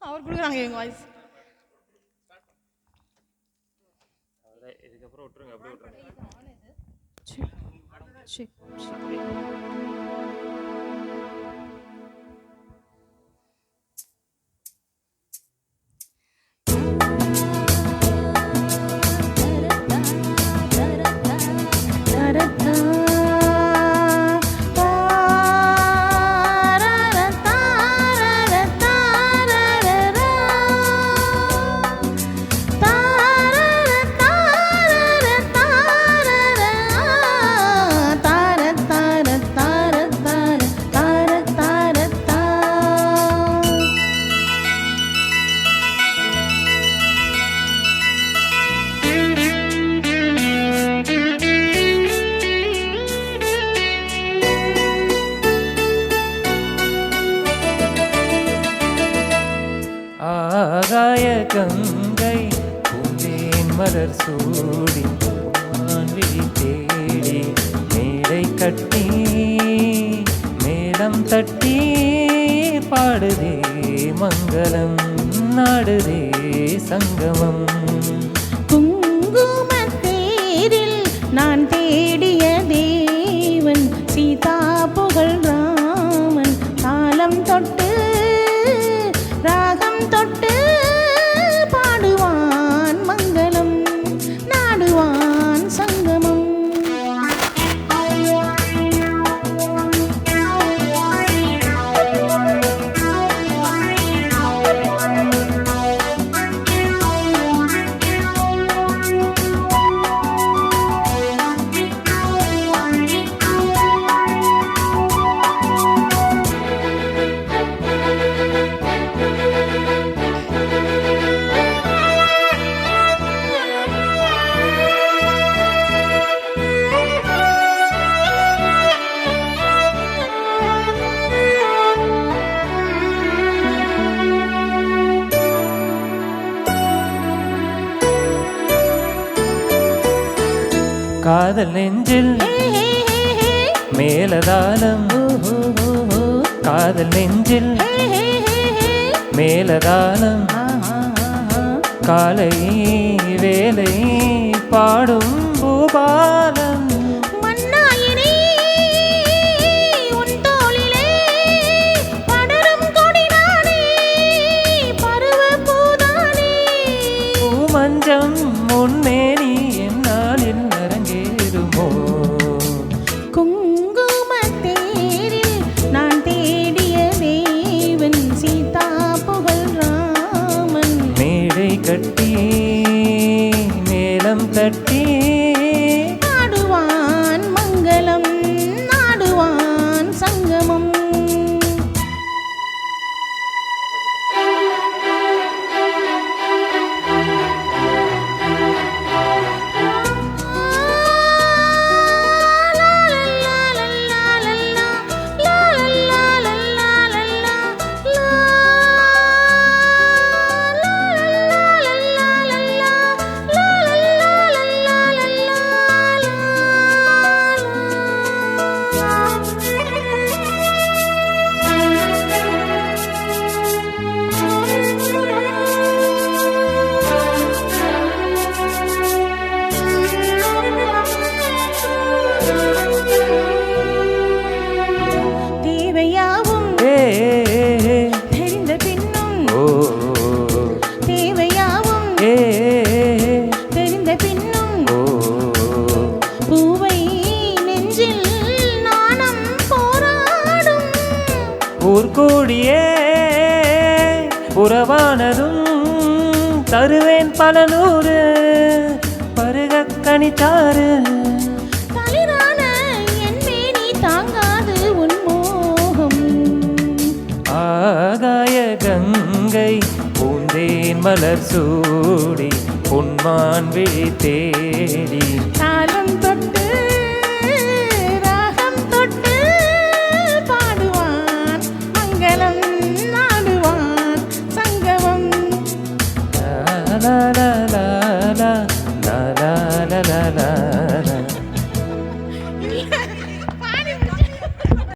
அவர் கொடுக்குறாங்க எங்கள் வாய்ஸ். இதுக்கப்புறம் விட்டுருங்க, அப்படியே விட்டுருங்க. ஆகாய கங்கை பூந்தேன் மலர் சூடி விழி தேடி மேடை கட்டி மேளம் தட்டி பாடுதே மங்களம் நாடுதே சங்கமம். குங்குமத்தேரில் நான் தேடிய தேவன் சீதா புகழ் ராமன் காலம் தொட்டு ராகம் தொட்டு பாடுவான் மங்களம் நாடுவான் சங்கமம். காதல் நெஞ்சில் மேலதாளம், காதல் நெஞ்சில் மேலதாளம், காலை வேலை பாடும் பூபாலம். மஞ்சம் முன்னேறி என்னாலில் அரங்கேறுமோ. குங்குமத்தேரில் நான் தேடிய தேவன் சீதா புகழ் ராமன் மேடை கட்டி மேளம் தட்டி நாடுவான் மங்களம் நாடுவான் சங்கமம். தேவையாவும் தெரிந்த பின்னும் தேவையாவும் தெரிந்த பின்னும் பூவை நெஞ்சில் நாணம் போராடும். ஊர்கூடியே உறவானதும் தருவேன் பல நூறு பருகக் கனித்தாறு. தளிரான என் மேனி தாங்காது உன் மோகம். ஆகாய கங்கை பூந்தேன் மலர் சூடி பொன்மான் விழி தேடி காலம்